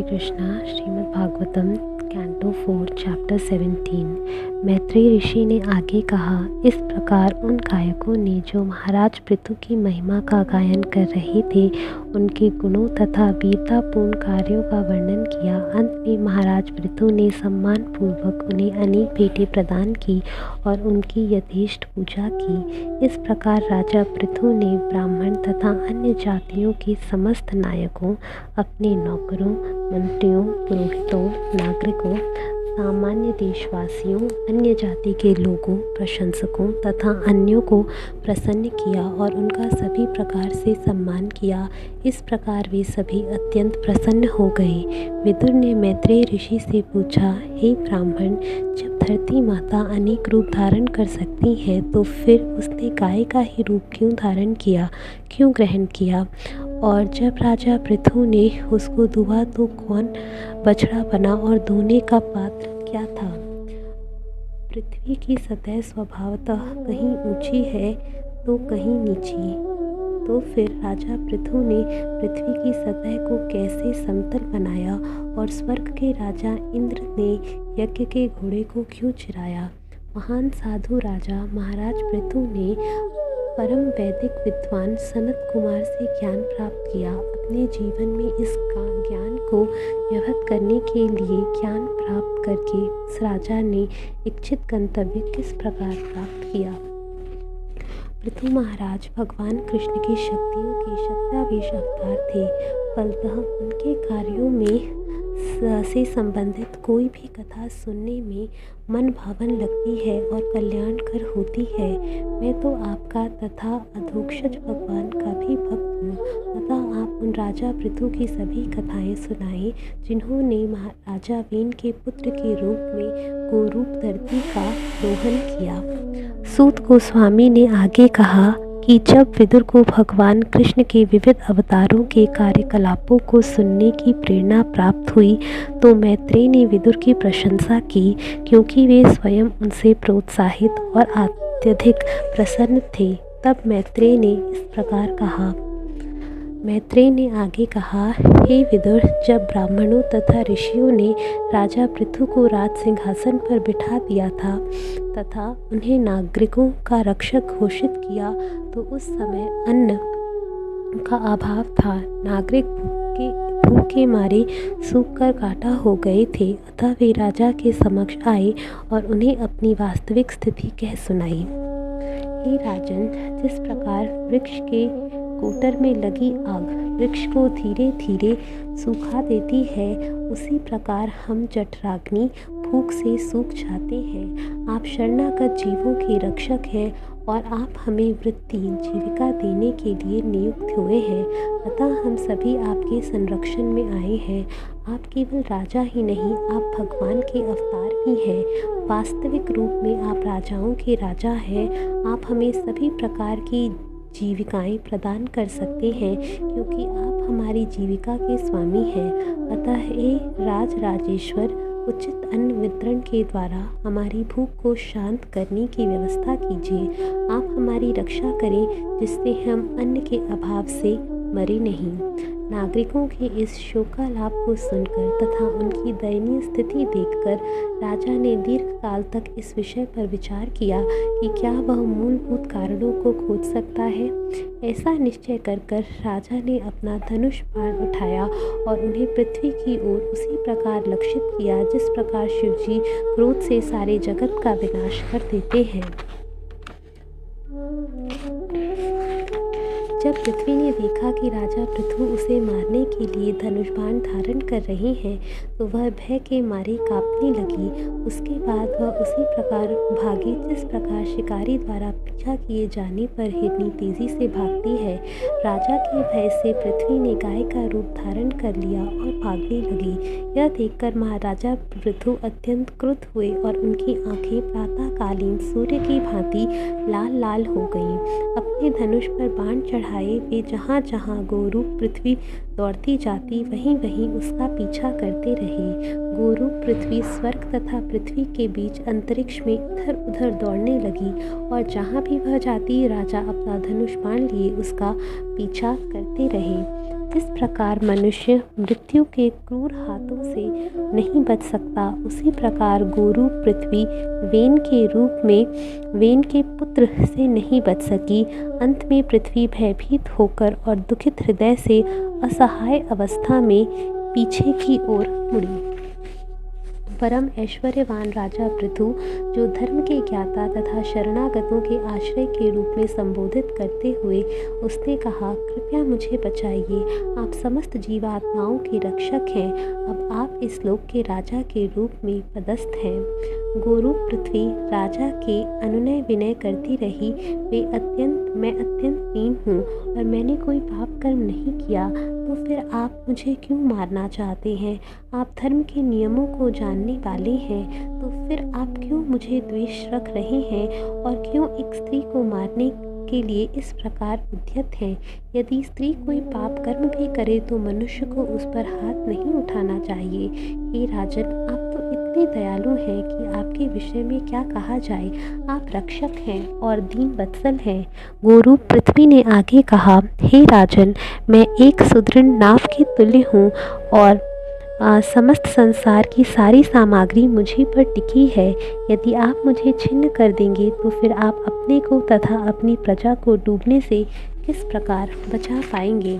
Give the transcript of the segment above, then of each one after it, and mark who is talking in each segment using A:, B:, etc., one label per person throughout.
A: Krishna. Srimad Bhagavatam canto 4 chapter 17। Maitreya ऋषि ने आगे कहा, इस प्रकार उन गायकों ने जो महाराज पृथु की महिमा का गायन कर रहे थे, उनके गुणों तथा वीरतापूर्ण कार्यों का वर्णन किया। अंत में महाराज पृथु ने सम्मान पूर्वक उन्हें अनेक भेंटें प्रदान की और उनकी यथेष्ट पूजा की। इस प्रकार राजा पृथु ने ब्राह्मण तथा अन्य जातियों के समस्त नायकों, अपने नौकरों, मंत्रियों, पुरोहितों, नागरिकों, सामान्य देशवासियों, अन्य जाति के लोगों, प्रशंसकों तथा अन्यों को प्रसन्न किया और उनका सभी प्रकार से सम्मान किया। इस प्रकार वे सभी अत्यंत प्रसन्न हो गए। विदुर ने मैत्रेय ऋषि से पूछा, हे ब्राह्मण, जब धरती माता अनेक रूप धारण कर सकती है तो फिर उसने गाय का ही रूप क्यों धारण किया, क्यों ग्रहण किया? और जब राजा पृथु ने उसको दुहा तो कौन बछड़ा बना और दोने का पात्र क्या था? पृथ्वी की सतह स्वभावतः कहीं ऊंची है तो कहीं नीची, तो फिर राजा पृथु ने पृथ्वी की सतह को कैसे समतल बनाया और स्वर्ग के राजा इंद्र ने यज्ञ के घोड़े को क्यों चिराया? महान साधु राजा महाराज पृथु ने परम वैदिक विद्वान सनत कुमार से ज्ञान प्राप्त किया। अपने जीवन में इस ज्ञान को व्यवहित करने के लिए ज्ञान प्राप्त करके उस राजा ने इच्छित गंतव्य किस प्रकार प्राप्त किया? पृथु महाराज भगवान कृष्ण की शक्तियों के शक्तावेश अवतार थे। फलतः उनके कार्यों में से संबंधित कोई भी कथा सुनने में मन भावन लगती है और कल्याणकर होती है। मैं तो आपका तथा अधोक्षज भगवान का भी भक्त हूँ, अतः आप उन राजा पृथु की सभी कथाएं सुनाएं जिन्होंने महाराजा वेन के पुत्र के रूप में गोरूप धरती का दोहन किया। सूत गोस्वामी ने आगे कहा कि जब विदुर को भगवान कृष्ण के विविध अवतारों के कार्यकलापों को सुनने की प्रेरणा प्राप्त हुई तो मैत्रेय ने विदुर की प्रशंसा की, क्योंकि वे स्वयं उनसे प्रोत्साहित और अत्यधिक प्रसन्न थे। तब मैत्रेय ने इस प्रकार कहा। मैत्रेय ने आगे कहा, हे विदुर, जब ब्राह्मणों तथा ऋषियों ने राजा पृथु को राज सिंहासन पर बिठा दिया था तथा उन्हें नागरिकों का रक्षक घोषित किया तो उस समय अन्न का अभाव था। नागरिक भूख के मारे सूख कर काटा हो गए थे। अतः वे राजा के समक्ष आए और उन्हें अपनी वास्तविक स्थिति कह सुनाई। हे राजन, जिस प्रकार वृक्ष के कोटर में लगी आग वृक्ष को धीरे धीरे सूखा देती है, उसी प्रकार हम जठराग्नि भूख से सूख जाते हैं। आप शरणागत जीवों के रक्षक हैं और आप हमें वृत्ति जीविका देने के लिए नियुक्त हुए हैं, अतः हम सभी आपके संरक्षण में आए हैं। आप केवल राजा ही नहीं, आप भगवान के अवतार भी हैं। वास्तविक रूप में आप राजाओं के राजा हैं। आप हमें सभी प्रकार की जीविकाएं प्रदान कर सकते हैं, क्योंकि आप हमारी जीविका के स्वामी हैं। अतः हे राज राजेश्वर, उचित अन्न वितरण के द्वारा हमारी भूख को शांत करने की व्यवस्था कीजिए। आप हमारी रक्षा करें, जिससे हम अन्न के अभाव से मरे नहीं। नागरिकों के इस शोकालाप को सुनकर तथा उनकी दयनीय स्थिति देखकर राजा ने दीर्घ काल तक इस विषय पर विचार किया कि क्या वह मूलभूत कारणों को खोज सकता है। ऐसा निश्चय कर राजा ने अपना धनुष बाण उठाया और उन्हें पृथ्वी की ओर उसी प्रकार लक्षित किया जिस प्रकार शिवजी क्रोध से सारे जगत का विनाश कर देते हैं। जब पृथ्वी ने देखा कि राजा पृथु उसे मारने के लिए धनुष बाण धारण कर रहे हैं तो वह भय के मारे कांपने लगी। उसके बाद वह उसी प्रकार भागी जिस प्रकार शिकारी द्वारा पीछा किए जाने पर हिरनी तेजी से भागती है। राजा के भय से पृथ्वी ने गाय का रूप धारण कर लिया और भागने लगी। यह देखकर महाराजा पृथु अत्यंत क्रुद्ध हुए और उनकी आंखें प्रातःकालीन सूर्य की भांति लाल लाल हो गईं। अपने धनुष पर बाण चढ़ाए वे जहाँ जहाँ गोरूप पृथ्वी दौड़ती जाती वहीं वहीं उसका पीछा करते रहे। गोरु पृथ्वी स्वर्ग तथा पृथ्वी के बीच अंतरिक्ष में इधर उधर दौड़ने लगी और जहाँ भी वह जाती राजा अपना धनुष बाण लिए उसका पीछा करते रहे। जिस प्रकार मनुष्य मृत्यु के क्रूर हाथों से नहीं बच सकता, उसी प्रकार गोरु पृथ्वी वेन के रूप में वेन के पुत्र से नहीं बच सकी। अंत में पृथ्वी भयभीत होकर और दुखित हृदय से असहाय अवस्था में पीछे की ओर मुड़ी। परम ऐश्वर्यवान राजा पृथु, जो धर्म के ज्ञाता तथा शरणागतों के आश्रय के रूप में संबोधित करते हुए उसने कहा, कृपया मुझे बचाइए, आप समस्त जीवात्माओं के रक्षक हैं, अब आप इस लोक के राजा के रूप में पदस्थ हैं। गोरु पृथ्वी राजा के अनुनय विनय करती रही, मैं अत्यंत दीन हूँ और मैंने कोई पाप कर्म नहीं किया, तो फिर आप मुझे क्यों मारना चाहते हैं? आप धर्म के नियमों को जानने वाले हैं, तो फिर आप क्यों मुझे द्वेष रख रहे हैं और क्यों एक स्त्री को मारने के लिए इस प्रकार उद्यत हैं? यदि स्त्री कोई पाप कर्म भी करे तो मनुष्य को उस पर हाथ नहीं उठाना चाहिए। हे राजन, आप तो इतने दयालु हैं कि आपके विषय में क्या कहा जाए। आप रक्षक हैं और दीन वत्सल हैं। गोरु पृथ्वी ने आगे कहा, हे राजन, मैं एक सुदृढ़ नाव के तुल्य हूँ और समस्त संसार की सारी सामग्री मुझी पर टिकी है। यदि आप मुझे छिन्न कर देंगे तो फिर आप अपने को तथा अपनी प्रजा को डूबने से किस प्रकार बचा पाएंगे?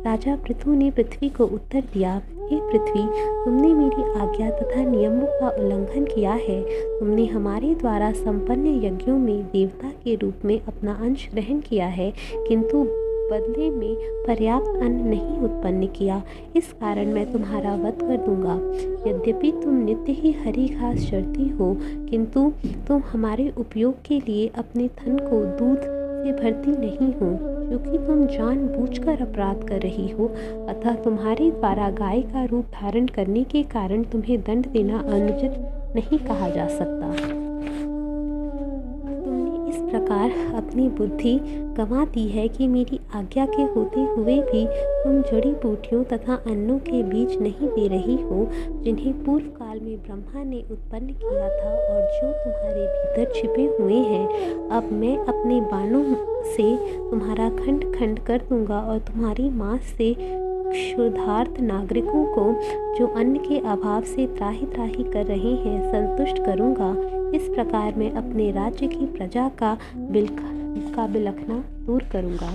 A: राजा पृथु ने पृथ्वी को उत्तर दिया, हे पृथ्वी, तुमने मेरी आज्ञा तथा नियमों का उल्लंघन किया है। तुमने हमारे द्वारा संपन्न यज्ञों में देवता के रूप में अपना अंश ग्रहण किया है, किंतु बदले में पर्याप्त अन्न नहीं उत्पन्न किया। इस कारण मैं तुम्हारा वध कर दूंगा। यद्यपि तुम नित्य ही हरी घास चरती हो, किंतु तुम हमारे उपयोग के लिए अपने थन को दूध से भरती नहीं हो, क्योंकि तुम जानबूझकर अपराध कर रही हो। अतः तुम्हारे द्वारा गाय का रूप धारण करने के कारण तुम्हें दंड देना अनुचित नहीं कहा जा सकता। इस प्रकार अपनी बुद्धि गंवा दी है कि मेरी आज्ञा के होते हुए भी तुम जड़ी बूटियों तथा अन्नों के बीज नहीं दे रही हो, जिन्हें पूर्व काल में ब्रह्मा ने उत्पन्न किया था और जो तुम्हारे भीतर छिपे हुए हैं। अब मैं अपने बाणों से तुम्हारा खंड खंड कर दूंगा और तुम्हारी मांस से क्षुधार्त नागरिकों को, जो अन्न के अभाव से त्राहि त्राहि कर रहे हैं, संतुष्ट करूंगा। इस प्रकार मैं अपने राज्य की प्रजा का बिलखना दूर करूंगा।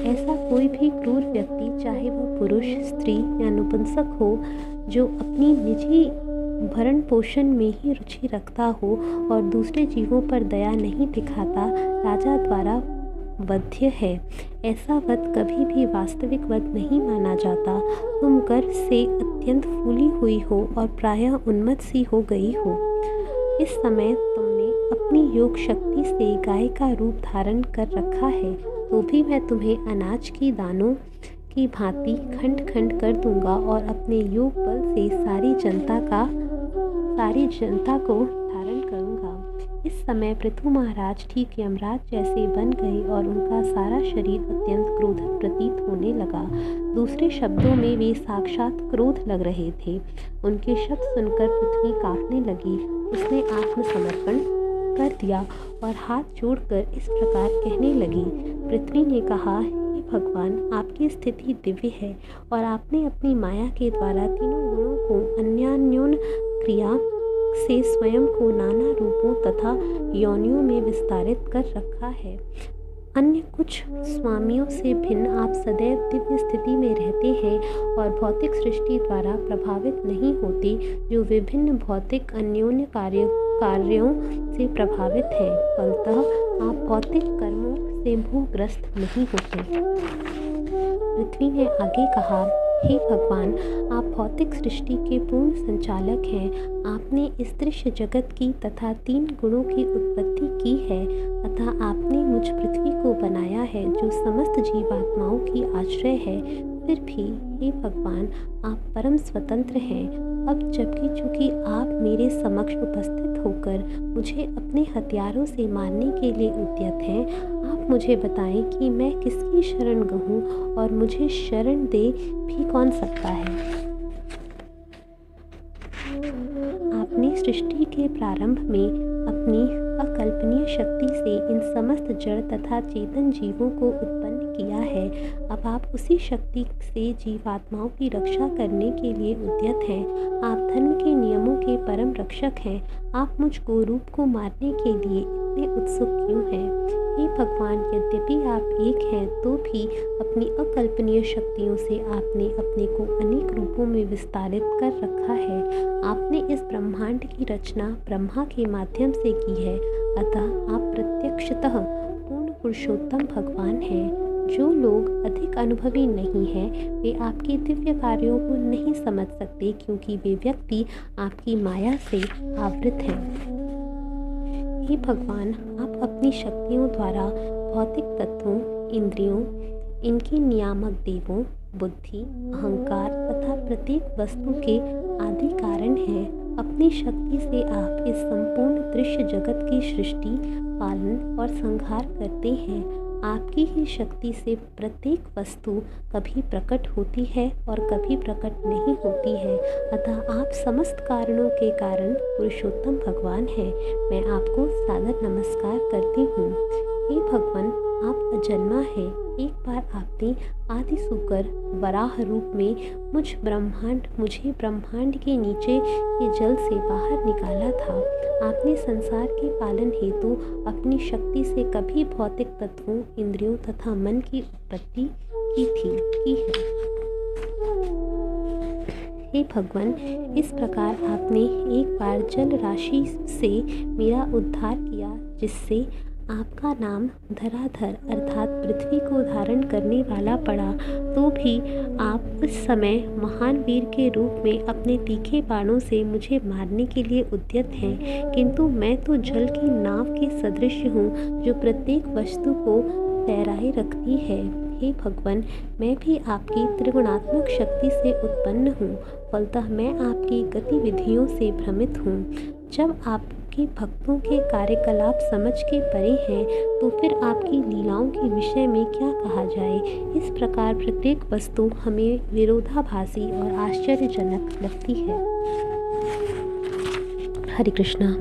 A: ऐसा कोई भी क्रूर व्यक्ति, चाहे वह पुरुष, स्त्री या नपुंसक हो, जो अपनी निजी भरण पोषण में ही रुचि रखता हो और दूसरे जीवों पर दया नहीं दिखाता, राजा द्वारा वध्य है। ऐसा वध कभी भी वास्तविक वध नहीं माना जाता। तुम गर्व से अत्यंत फूली हुई हो और प्रायः उन्मत्त सी हो गई हो। इस समय तुमने अपनी योग शक्ति से गाय का रूप धारण कर रखा है, तो भी मैं तुम्हें अनाज की दानों की भांति खंड खंड कर दूंगा और अपने योग बल से सारी जनता को धारण करूंगा। इस समय पृथु महाराज ठीक यमराज जैसे बन गए और उनका सारा शरीर अत्यंत क्रोधित प्रतीत होने लगा। दूसरे शब्दों में वे साक्षात क्रोध लग रहे थे। उनके शब्द सुनकर पृथ्वी कांपने लगी। उसने आत्मसमर्पण कर दिया और हाथ जोड़कर इस प्रकार कहने लगी। पृथ्वी ने कहा, हे भगवान, आपकी स्थिति दिव्य है और आपने अपनी माया के द्वारा तीनों गुणों को अन्यान्योन क्रिया से स्वयं को नाना रूपों तथा योनियों में विस्तारित कर रखा है। अन्य कुछ स्वामियों से भिन्न आप सदैव दिव्य स्थिति में रहते हैं और भौतिक सृष्टि द्वारा प्रभावित नहीं होते, जो विभिन्न भौतिक अन्योन्य कार्यों से प्रभावित है। फलतः आप भौतिक कर्मों से मोहग्रस्त नहीं होते। पृथ्वी ने आगे कहा, हे भगवान, आप भौतिक सृष्टि के पूर्ण संचालक हैं। आपने इस दृश्य जगत की तथा 3 गुणों की उत्पत्ति की है, अतः आपने मुझ पृथ्वी को बनाया है, जो समस्त जीवात्माओं की आश्रय है। फिर भी हे भगवान, आप परम स्वतंत्र हैं। अब जबकि चूंकि आप मेरे समक्ष उपस्थित होकर मुझे अपने हथियारों से मारने के लिए उद्यत हैं, आप मुझे बताएं कि मैं किसकी शरण गहूँ और मुझे शरण दे भी कौन सकता है। आपने सृष्टि के प्रारंभ में अपनी अकल्पनीय शक्ति से इन समस्त जड़ तथा चेतन जीवों को उत्पन्न किया है। अब आप उसी शक्ति से जीवात्माओं की रक्षा करने के लिए उद्यत हैं। आप धर्म के नियमों के परम रक्षक हैं। आप मुझ गोरूप को मारने के लिए इतने उत्सुक क्यों हैं? हे भगवान, यद्यपि आप एक हैं तो भी अपनी अकल्पनीय शक्तियों से आपने अपने को अनेक रूपों में विस्तारित कर रखा है। आपने इस ब्रह्मांड की रचना ब्रह्मा के माध्यम से की है, अतः आप प्रत्यक्षतः पूर्ण पुरुषोत्तम भगवान हैं। जो लोग अधिक अनुभवी नहीं हैं वे आपके दिव्य कार्यों को नहीं समझ सकते, क्योंकि वे व्यक्ति आपकी माया से आवृत हैं। हे भगवान, आप अपनी शक्तियों द्वारा भौतिक तत्वों, इंद्रियों, इनके नियामक देवों, बुद्धि, अहंकार तथा प्रत्येक वस्तु के आदि कारण हैं। अपनी शक्ति से आप इस संपूर्ण दृश्य जगत की सृष्टि, पालन और संहार करते हैं। आपकी ही शक्ति से प्रत्येक वस्तु कभी प्रकट होती है और कभी प्रकट नहीं होती है, अतः आप समस्त कारणों के कारण पुरुषोत्तम भगवान हैं। मैं आपको सादर नमस्कार करती हूँ। हे भगवान, आप अजन्मा हैं। एक बार आपने आदि सूकर वराह रूप में मुझे ब्रह्मांड के नीचे के जल से बाहर निकाला था। आपने संसार के पालन हेतु अपनी शक्ति से कभी भौतिक तत्वों, इंद्रियों तथा मन की उत्पत्ति की है। हे भगवान, इस प्रकार आपने एक बार जल राशि से मेरा उद्धार किया, जिससे आपका नाम धराधर अर्थात पृथ्वी को धारण करने वाला पड़ा। तो भी आप उस समय महान वीर के रूप में अपने तीखे बाणों से मुझे मारने के लिए उद्यत हैं, किंतु मैं तो जल की नाव के सदृश हूँ जो प्रत्येक वस्तु को तैराए रखती है। हे भगवान, मैं भी आपकी त्रिगुणात्मक शक्ति से उत्पन्न हूँ, फलतः मैं आपकी गतिविधियों से भ्रमित हूँ। जब आपके भक्तों के कार्यकलाप समझ के परे हैं तो फिर आपकी लीलाओं के विषय में क्या कहा जाए। इस प्रकार प्रत्येक वस्तु हमें विरोधाभासी और आश्चर्यजनक लगती है। हरे कृष्णा।